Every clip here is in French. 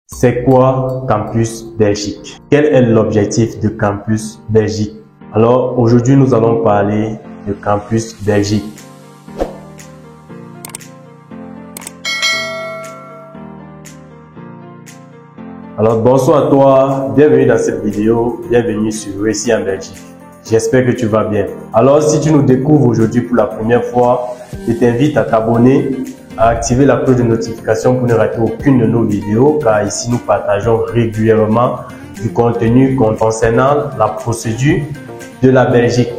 C'est quoi Campus Belgique? Quel est l'objectif de Campus Belgique? Alors aujourd'hui nous allons parler de Campus Belgique. Alors bonsoir à toi, bienvenue dans cette vidéo, bienvenue sur Récit en Belgique. J'espère que tu vas bien. Alors si tu nous découvres aujourd'hui pour la première fois, je t'invite à t'abonner, à activer la cloche de notification pour ne rater aucune de nos vidéos, car ici nous partageons régulièrement du contenu concernant la procédure de la Belgique,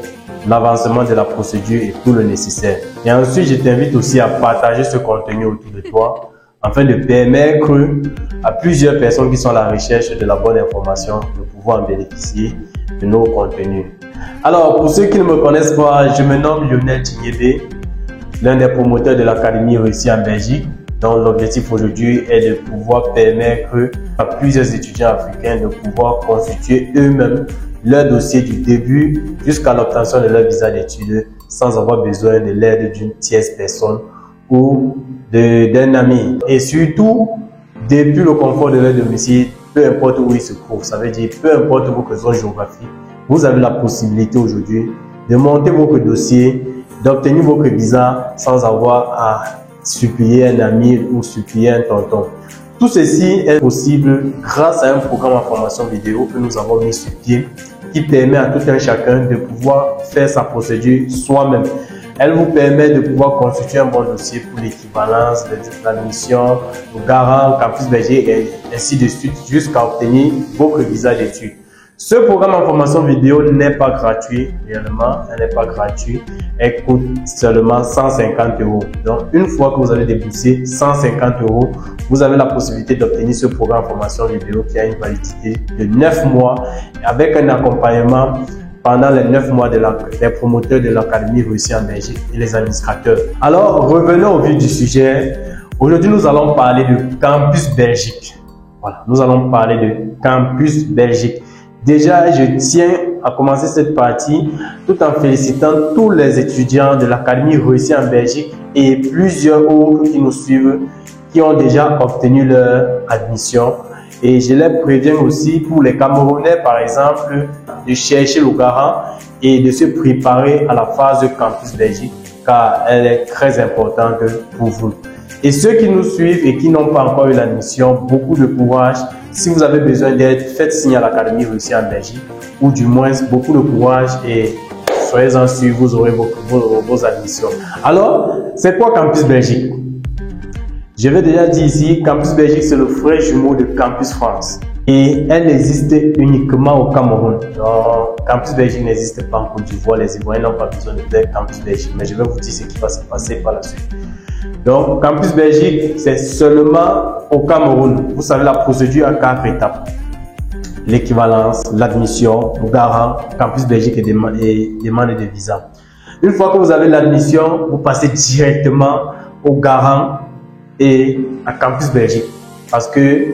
l'avancement de la procédure et tout le nécessaire. Et ensuite, je t'invite aussi à partager ce contenu autour de toi afin de permettre à plusieurs personnes qui sont à la recherche de la bonne information de pouvoir en bénéficier de nos contenus. Alors, pour ceux qui ne me connaissent pas, je me nomme Lionel Tignébé, l'un des promoteurs de l'Académie Réussie en Belgique, dont l'objectif aujourd'hui est de pouvoir permettre à plusieurs étudiants africains de pouvoir constituer eux-mêmes leur dossier du début jusqu'à l'obtention de leur visa d'études sans avoir besoin de l'aide d'une tierce personne ou d'un ami. Et surtout, depuis le confort de leur domicile, peu importe où ils se trouvent, ça veut dire peu importe votre zone géographique, vous avez la possibilité aujourd'hui de monter votre dossier, d'obtenir votre visa sans avoir à supplier un ami ou supplier un tonton. Tout ceci est possible grâce à un programme en formation vidéo que nous avons mis sur pied qui permet à tout un chacun de pouvoir faire sa procédure soi-même. Elle vous permet de pouvoir constituer un bon dossier pour l'équivalence, l'admission, le garant, campus Belgique et ainsi de suite jusqu'à obtenir votre visa d'études. Ce programme en formation vidéo n'est pas gratuit, réellement, elle n'est pas gratuit, elle coûte seulement 150 €. Donc, une fois que vous avez déboursé 150 €, vous avez la possibilité d'obtenir ce programme en formation vidéo qui a une validité de 9 mois avec un accompagnement pendant les 9 mois des promoteurs de l'Académie Réussie en Belgique et les administrateurs. Alors, revenons au vif du sujet. Aujourd'hui, nous allons parler de Campus Belgique. Voilà, nous allons parler de Campus Belgique. Déjà, je tiens à commencer cette partie tout en félicitant tous les étudiants de l'Académie Réussie en Belgique et plusieurs autres qui nous suivent, qui ont déjà obtenu leur admission. Et je les préviens aussi pour les Camerounais, par exemple, de chercher le garant et de se préparer à la phase de Campus Belgique, car elle est très importante pour vous. Et ceux qui nous suivent et qui n'ont pas encore eu l'admission, beaucoup de courage. Si vous avez besoin d'aide, faites signe à l'Académie Réussie en Belgique, ou du moins beaucoup de courage et soyez-en sûrs, vous aurez vos admissions. Alors, c'est quoi Campus Belgique? Je vais déjà dire ici, Campus Belgique, c'est le frère jumeau de Campus France. Et elle existe uniquement au Cameroun. Donc, Campus Belgique n'existe pas en Côte d'Ivoire. Les Ivoiriens n'ont pas besoin de faire Campus Belgique. Mais je vais vous dire ce qui va se passer par la suite. Donc, Campus Belgique, c'est seulement au Cameroun. Vous savez, la procédure à 4 étapes. L'équivalence, l'admission, le garant, Campus Belgique et demande de visa. Une fois que vous avez l'admission, vous passez directement au garant et à Campus Belgique. Parce que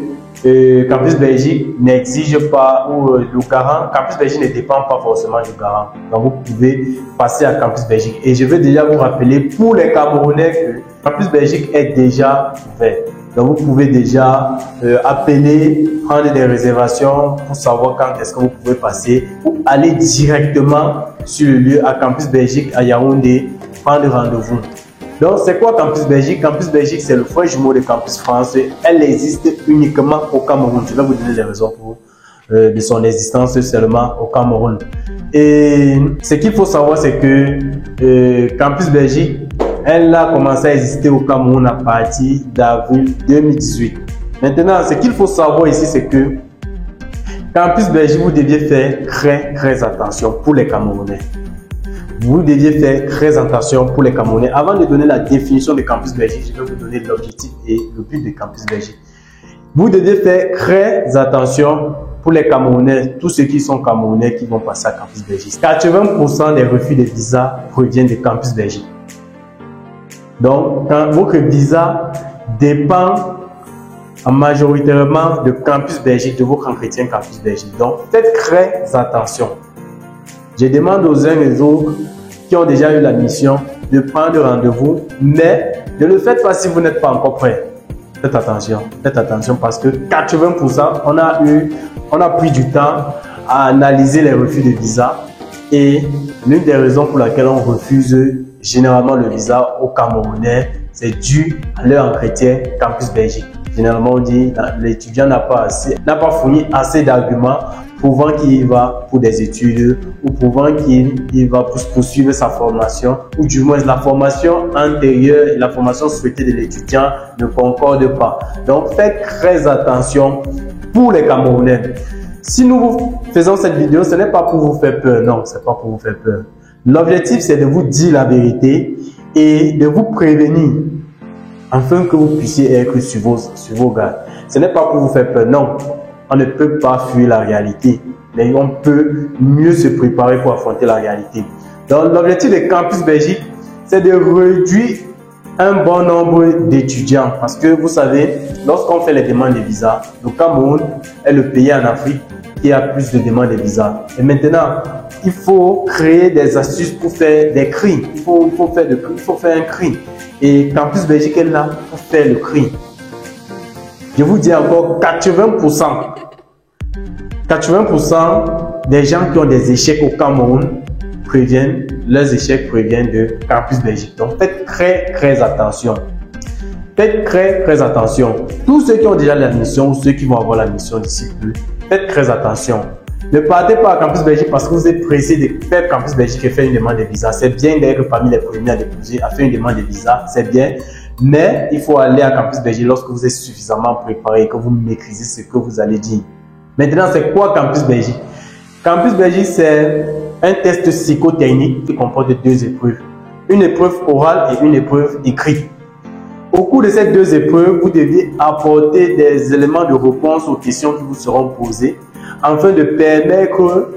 Campus Belgique n'exige pas, ou le garant, Campus Belgique ne dépend pas forcément du garant. Donc vous pouvez passer à Campus Belgique. Et je vais déjà vous rappeler pour les Camerounais que Campus Belgique est déjà ouvert. Donc vous pouvez déjà appeler, prendre des réservations pour savoir quand est-ce que vous pouvez passer, ou aller directement sur le lieu à Campus Belgique à Yaoundé, prendre rendez-vous. Donc, c'est quoi Campus Belgique? Campus Belgique, c'est le frère jumeau de Campus France. Elle existe uniquement au Cameroun. Je vais vous donner les raisons de son existence seulement au Cameroun. Et ce qu'il faut savoir, c'est que Campus Belgique, elle a commencé à exister au Cameroun à partir d'avril 2018. Maintenant, ce qu'il faut savoir ici, c'est que Campus Belgique, vous deviez faire très attention pour les Camerounais. Vous deviez faire très attention pour les Camerounais. Avant de donner la définition de Campus Belgique, je vais vous donner l'objectif et le but de Campus Belgique. Vous devez faire très attention pour les Camerounais, tous ceux qui sont Camerounais qui vont passer à Campus Belgique. 80% des refus de visa proviennent de Campus Belgique. Donc, quand votre visa dépend majoritairement de Campus Belgique, de votre entretien Campus Belgique. Donc, faites très attention. Je demande aux uns et aux autres qui ont déjà eu l'admission de prendre rendez-vous, mais ne le faites pas si vous n'êtes pas encore prêt. Faites attention parce que 80%, on a pris du temps à analyser les refus de visa et l'une des raisons pour laquelle on refuse généralement le visa aux Camerounais, c'est dû à leur entretien Campus Belgique. Généralement, on dit l'étudiant n'a pas fourni assez d'arguments prouvant qu'il va pour des études ou prouvant qu'il va poursuivre sa formation, ou du moins la formation antérieure et la formation souhaitée de l'étudiant ne concordent pas. Donc faites très attention pour les Camerounais. Si nous faisons cette vidéo, ce n'est pas pour vous faire peur, non, c'est pas pour vous faire peur. L'objectif, c'est de vous dire la vérité et de vous prévenir afin que vous puissiez être sur vos gardes. Ce n'est pas pour vous faire peur, non. On ne peut pas fuir la réalité, mais on peut mieux se préparer pour affronter la réalité. Donc, l'objectif de Campus Belgique, c'est de réduire un bon nombre d'étudiants. Parce que vous savez, lorsqu'on fait les demandes de visa, le Cameroun est le pays en Afrique qui a plus de demandes de visa. Et maintenant, il faut créer des astuces pour faire des cris. Il faut faire un cri. Et Campus Belgique est là pour faire le cri. Je vous dis encore, 80% des gens qui ont des échecs au Cameroun leurs échecs proviennent de Campus Belgique. Donc faites très attention. Faites très attention. Tous ceux qui ont déjà l'admission ou ceux qui vont avoir l'admission d'ici peu, faites très attention. Ne partez pas à Campus Belgique parce que vous êtes pressé de faire Campus Belgique et faire une demande de visa. C'est bien d'être parmi les premiers à déposer, à faire une demande de visa, c'est bien. Mais il faut aller à Campus Belgique lorsque vous êtes suffisamment préparé et que vous maîtrisez ce que vous allez dire. Maintenant, c'est quoi Campus Belgique? Campus Belgique, c'est un test psychotechnique qui comporte 2 épreuves. Une épreuve orale et une épreuve écrite. Au cours de ces 2 épreuves, vous devez apporter des éléments de réponse aux questions qui vous seront posées afin de permettre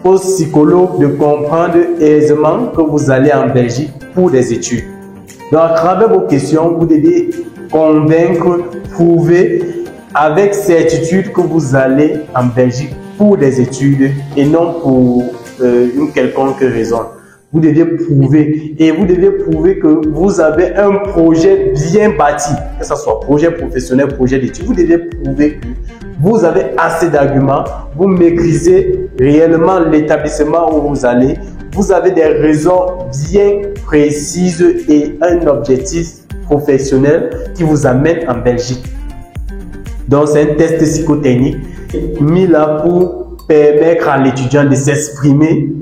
aux psychologues de comprendre aisément que vous allez en Belgique pour des études. Donc, à travers vos questions, vous devez convaincre, prouver avec certitude que vous allez en Belgique pour des études et non pour une quelconque raison. Vous devez prouver et vous devez prouver que vous avez un projet bien bâti, que ce soit projet professionnel, projet d'études. Vous devez prouver que vous avez assez d'arguments, vous maîtrisez réellement l'établissement où vous allez, vous avez des raisons bien précises et un objectif professionnel qui vous amène en Belgique. Donc c'est un test psychotechnique mis là pour permettre à l'étudiant de s'exprimer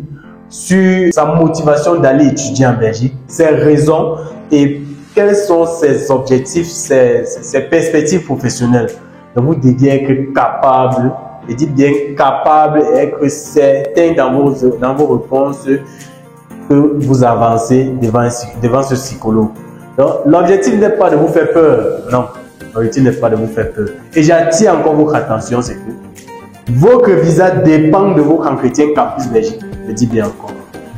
sur sa motivation d'aller étudier en Belgique, ses raisons et quels sont ses objectifs, ses perspectives professionnelles. Donc vous devez être capable, je dis bien capable, et être certain dans vos réponses que vous avancez devant ce psychologue. Donc l'objectif n'est pas de vous faire peur, non, l'objectif n'est pas de vous faire peur. Et j'attire encore votre attention, c'est que votre visa dépend de votre entretien Campus Belgique. Je dis bien encore.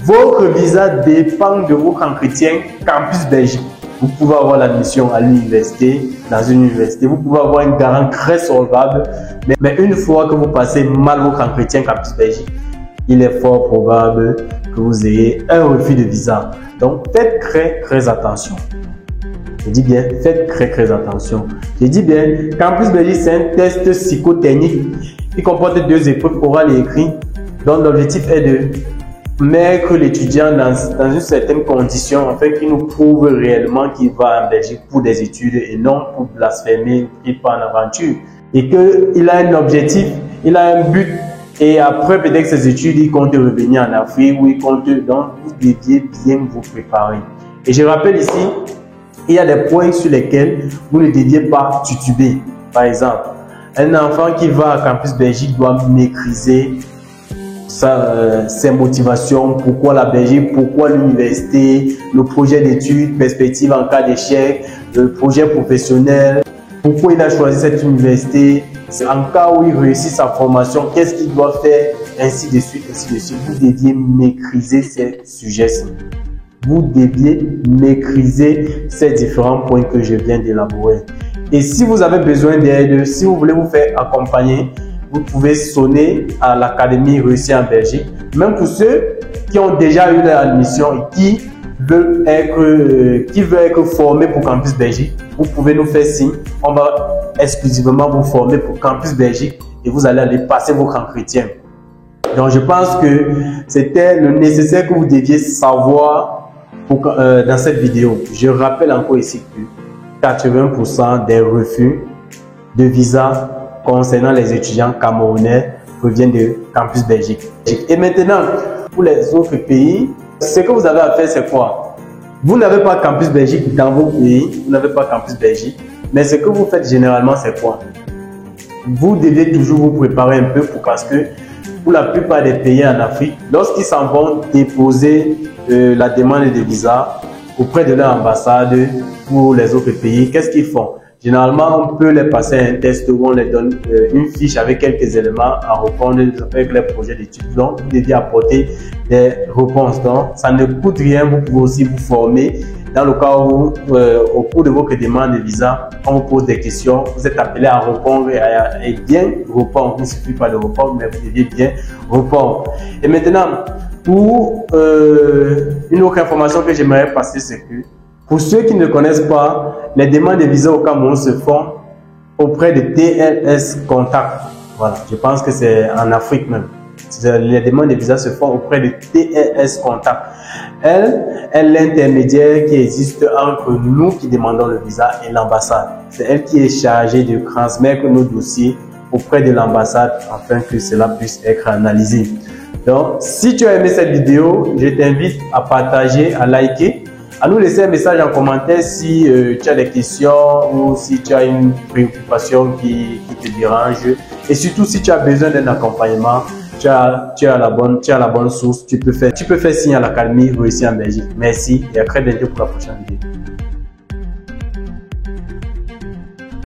Votre visa dépend de votre entretien Campus Belgique. Vous pouvez avoir l'admission à l'université, dans une université. Vous pouvez avoir un garant très solvable. Mais une fois que vous passez mal votre entretien Campus Belgique, il est fort probable que vous ayez un refus de visa. Donc, faites très attention. Je dis bien, faites très attention. Je dis bien, Campus Belgique, c'est un test psychotechnique qui comporte 2 épreuves orales et écrites, dont l'objectif est de mettre l'étudiant dans une certaine condition afin qu'il nous prouve réellement qu'il va en Belgique pour des études et non pour blasphémer et pas en aventure. Et qu'il a un objectif, il a un but et après peut-être ses études, il compte revenir en Afrique ou il compte, donc vous deviez bien vous préparer. Et je rappelle ici, il y a des points sur lesquels vous ne deviez pas tituber. Par exemple, un enfant qui va à Campus Belgique doit maîtriser ses motivations, pourquoi la Belgique, pourquoi l'université, le projet d'études, perspective en cas d'échec, le projet professionnel, pourquoi il a choisi cette université, en cas où il réussit sa formation, qu'est-ce qu'il doit faire, ainsi de suite, ainsi de suite. Vous deviez maîtriser ces sujets-ci. Vous deviez maîtriser ces différents points que je viens d'élaborer. Et si vous avez besoin d'aide, si vous voulez vous faire accompagner, vous pouvez sonner à l'Académie Réussir en Belgique. Même pour ceux qui ont déjà eu leur admission et qui qui veut être formé pour Campus Belgique, vous pouvez nous faire signe. On va exclusivement vous former pour Campus Belgique et vous allez aller passer votre entretien. Donc, je pense que c'était le nécessaire que vous deviez savoir dans cette vidéo. Je rappelle encore ici que 80% des refus de visa concernant les étudiants camerounais proviennent de Campus Belgique. Et maintenant, pour les autres pays, ce que vous avez à faire, c'est quoi? Vous n'avez pas Campus Belgique dans vos pays, vous n'avez pas Campus Belgique, mais ce que vous faites généralement, c'est quoi? Vous devez toujours vous préparer un peu parce que pour la plupart des pays en Afrique, lorsqu'ils s'en vont déposer la demande de visa auprès de leur ambassade pour les autres pays, qu'est-ce qu'ils font? Généralement, on peut les passer un test où on les donne une fiche avec quelques éléments à répondre avec les projets d'études. Donc, vous devez apporter des réponses. Donc, ça ne coûte rien. Vous pouvez aussi vous former. Dans le cas où, au cours de votre demande de visa, on vous pose des questions, vous êtes appelé à répondre et bien répondre. Il ne suffit pas de répondre, mais vous devez bien répondre. Et maintenant, pour une autre information que j'aimerais passer, c'est que pour ceux qui ne connaissent pas, les demandes de visa au Cameroun se font auprès de TLS Contact. Voilà, je pense que c'est en Afrique même. Les demandes de visa se font auprès de TLS Contact. Elle est l'intermédiaire qui existe entre nous qui demandons le visa et l'ambassade. C'est elle qui est chargée de transmettre nos dossiers auprès de l'ambassade afin que cela puisse être analysé. Donc, si tu as aimé cette vidéo, je t'invite à partager, à liker, à nous laisser un message en commentaire si tu as des questions ou si tu as une préoccupation qui te dérange. Et surtout, si tu as besoin d'un accompagnement, tu as la bonne source. Tu peux faire signe à l'Académie Réussir en Belgique. Merci et à très bientôt pour la prochaine vidéo.